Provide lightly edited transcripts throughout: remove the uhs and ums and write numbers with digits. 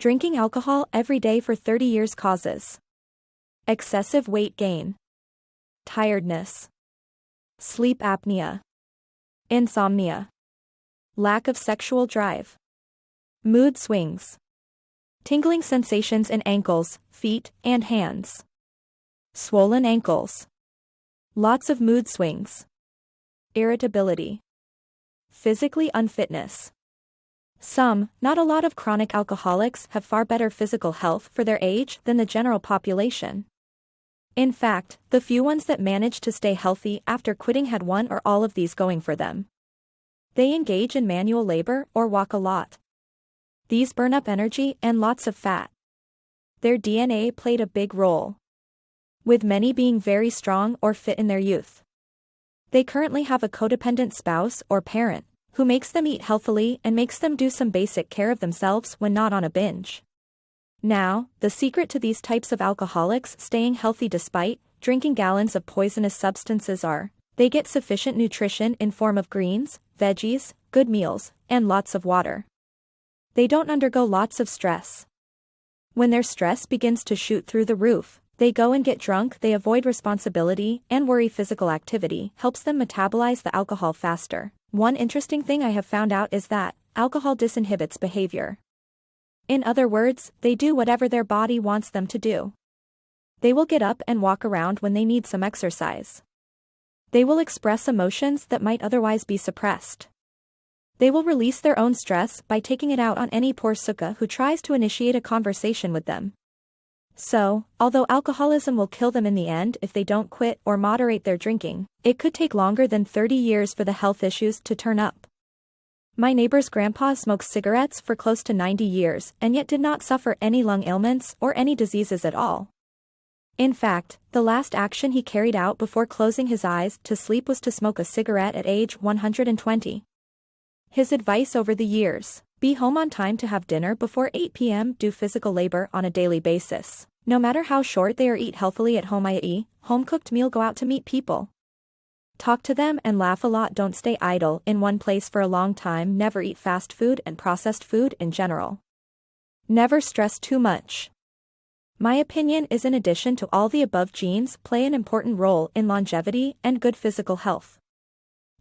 Drinking alcohol every day for 30 years causes excessive weight gain, tiredness, sleep apnea, insomnia, lack of sexual drive, mood swings, tingling sensations in ankles, feet, and hands, swollen ankles, lots of mood swings, irritability, physically unfitness. Some, not a lot of chronic alcoholics have far better physical health for their age than the general population. In fact, the few ones that managed to stay healthy after quitting had one or all of these going for them. They engage in manual labor or walk a lot. These burn up energy and lots of fat. Their DNA played a big role, with many being very strong or fit in their youth. They currently have a codependent spouse or parent who makes them eat healthily and makes them do some basic care of themselves when not on a binge. Now, the secret to these types of alcoholics staying healthy despite drinking gallons of poisonous substances are, they get sufficient nutrition in form of greens, veggies, good meals, and lots of water. They don't undergo lots of stress. When their stress begins to shoot through the roof, they go and get drunk. They avoid responsibility and worry. Physical activity helps them metabolize the alcohol faster. One interesting thing I have found out is that alcohol disinhibits behavior. In other words, they do whatever their body wants them to do. They will get up and walk around when they need some exercise. They will express emotions that might otherwise be suppressed. They will release their own stress by taking it out on any poor suka who tries to initiate a conversation with them. So, although alcoholism will kill them in the end if they don't quit or moderate their drinking, it could take longer than 30 years for the health issues to turn up. My neighbor's grandpa smoked cigarettes for close to 90 years and yet did not suffer any lung ailments or any diseases at all. In fact, the last action he carried out before closing his eyes to sleep was to smoke a cigarette at age 120. His advice over the years: be home on time to have dinner before 8 p.m. Do physical labor on a daily basis. No matter how short they are, eat healthily at home, i.e., home-cooked meal. Go out to meet people. Talk to them and laugh a lot. Don't stay idle in one place for a long time. Never eat fast food and processed food in general. Never stress too much. My opinion is, in addition to all the above, genes play an important role in longevity and good physical health.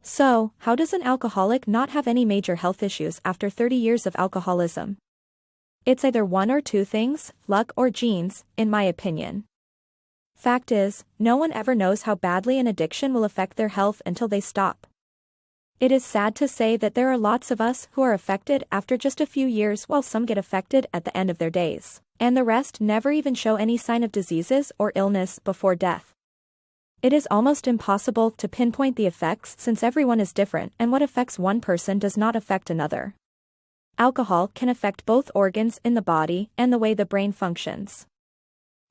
So, how does an alcoholic not have any major health issues after 30 years of alcoholism? It's either one or two things, luck or genes, in my opinion. Fact is, no one ever knows how badly an addiction will affect their health until they stop. It is sad to say that there are lots of us who are affected after just a few years, while some get affected at the end of their days, and the rest never even show any sign of diseases or illness before death. It is almost impossible to pinpoint the effects since everyone is different and what affects one person does not affect another. Alcohol can affect both organs in the body and the way the brain functions.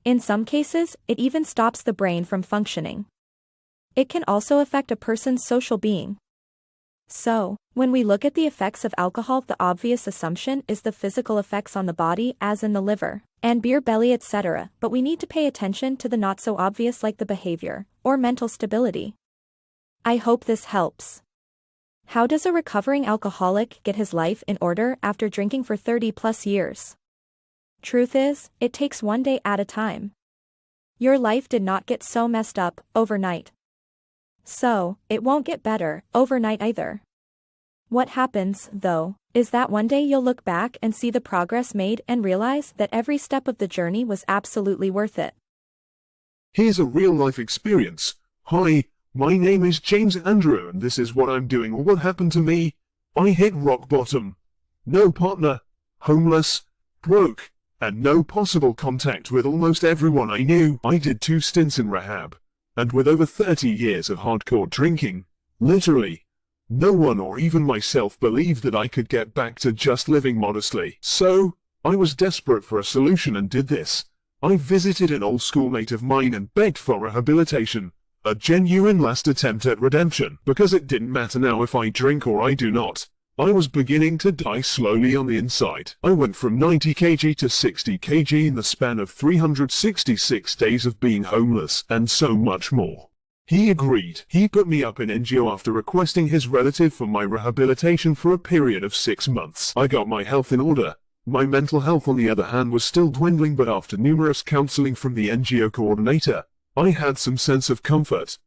In some cases, it even stops the brain from functioning. It can also affect a person's social being. So, when we look at the effects of alcohol, the obvious assumption is the physical effects on the body, as in the liver and beer belly, etc., but we need to pay attention to the not so obvious, like the behavior or mental stability. I hope this helps. How does a recovering alcoholic get his life in order after drinking for 30 plus years? Truth is, it takes one day at a time. Your life did not get so messed up overnight. So, it won't get better overnight either. What happens, though, is that one day you'll look back and see the progress made and realize that every step of the journey was absolutely worth it. Here's a real-life experience. Hi, my name is James Andrew and this is what I'm doing or what happened to me. I hit rock bottom. No partner, homeless, broke, and no possible contact with almost everyone I knew. I did 2 stints in rehab, and with over 30 years of hardcore drinking, literally, no one or even myself believed that I could get back to just living modestly. So, I was desperate for a solution and did this. I visited an old schoolmate of mine and begged for rehabilitation, a genuine last attempt at redemption, because it didn't matter now if I drink or I do not. I was beginning to die slowly on the inside. I went from 90 kg to 60 kg in the span of 366 days of being homeless, and so much more. He agreed. He put me up in NGO after requesting his relative for my rehabilitation for a period of 6 months. I got my health in order, My mental health on the other hand was still dwindling, but after numerous counseling from the NGO coordinator, I had some sense of comfort,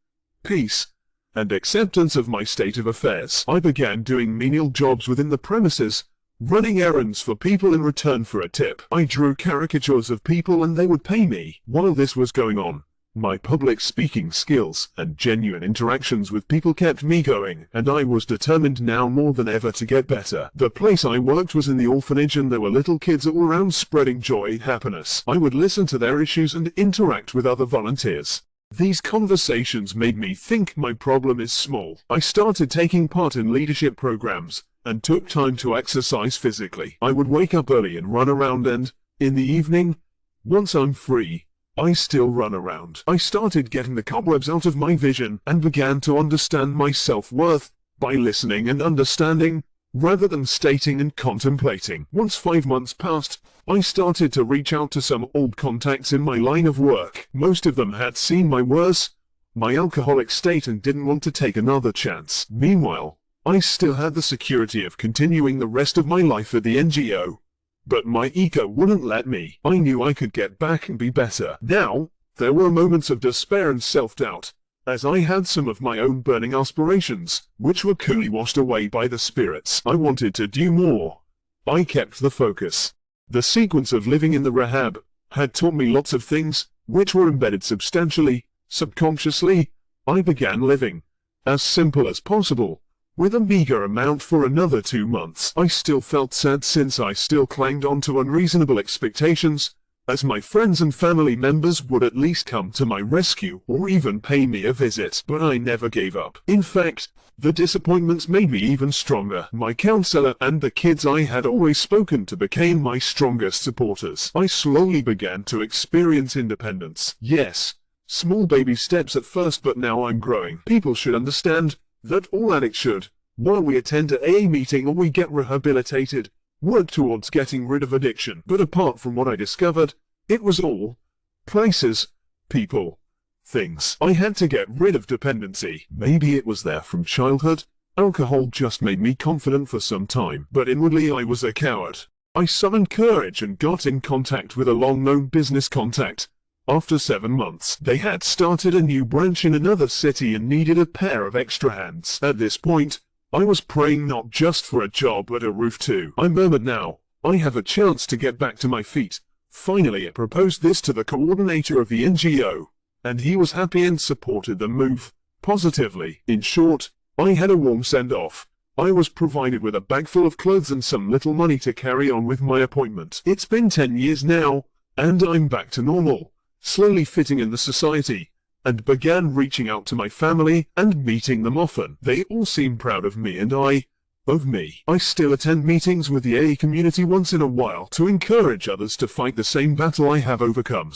peace, and acceptance of my state of affairs. I began doing menial jobs within the premises, running errands for people in return for a tip. I drew caricatures of people and they would pay me. While this was going on, my public speaking skills and genuine interactions with people kept me going, and I was determined now more than ever to get better. The place I worked was in the orphanage, and there were little kids all around spreading joy and happiness. I would listen to their issues and interact with other volunteers. These conversations made me think my problem is small. I started taking part in leadership programs and took time to exercise physically. I would wake up early and run around, and in the evening, once I'm free, I still run around. I started getting the cobwebs out of my vision and began to understand my self-worth by listening and understanding, rather than stating and contemplating. Once 5 months passed, I started to reach out to some old contacts in my line of work. Most of them had seen my alcoholic state and didn't want to take another chance. Meanwhile, I still had the security of continuing the rest of my life at the NGO. But my ego wouldn't let me. I knew I could get back and be better. Now, there were moments of despair and self-doubt, as I had some of my own burning aspirations, which were coolly washed away by the spirits. I wanted to do more. I kept the focus. The sequence of living in the rehab had taught me lots of things, which were embedded subconsciously. I began living as simple as possible, with a meager amount for another 2 months. I still felt sad since I still clanged on to unreasonable expectations, as my friends and family members would at least come to my rescue or even pay me a visit. But I never gave up. In fact, the disappointments made me even stronger. My counselor and the kids I had always spoken to became my strongest supporters. I slowly began to experience independence. Yes, small baby steps at first, but now I'm growing. People should understand that all addicts should, while we attend a AA meeting or we get rehabilitated, work towards getting rid of addiction. But apart from what I discovered, it was all places, people, things. I had to get rid of dependency. Maybe it was there from childhood. Alcohol just made me confident for some time, but inwardly I was a coward. I summoned courage and got in contact with a long-known business contact. After 7 months, they had started a new branch in another city and needed a pair of extra hands. At this point, I was praying not just for a job but a roof too. I murmured, now, I have a chance to get back to my feet. Finally I proposed this to the coordinator of the NGO, and he was happy and supported the move positively. In short, I had a warm send-off. I was provided with a bag full of clothes and some little money to carry on with my appointment. It's been 10 years now, and I'm back to normal, slowly fitting in the society, and began reaching out to my family and meeting them often. They all seem proud of me and of me. I still attend meetings with the AA community once in a while to encourage others to fight the same battle I have overcome.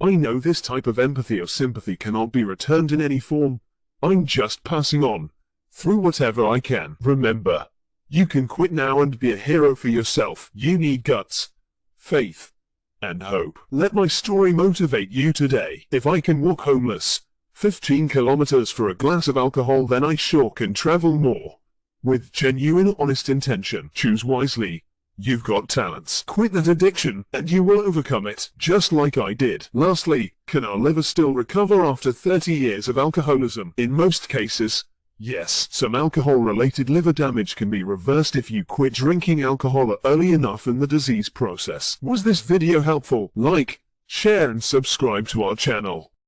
I know this type of empathy or sympathy cannot be returned in any form. I'm just passing on through whatever I can. Remember, you can quit now and be a hero for yourself. You need guts, faith, and hope. Let my story motivate you today. If I can walk homeless 15 kilometers for a glass of alcohol, then I sure can travel more. With genuine, honest intention. Choose wisely. You've got talents. Quit that addiction, and you will overcome it, just like I did. Lastly, can our liver still recover after 30 years of alcoholism? In most cases, yes. Some alcohol-related liver damage can be reversed if you quit drinking alcohol early enough in the disease process. Was this video helpful? Like, share and subscribe to our channel.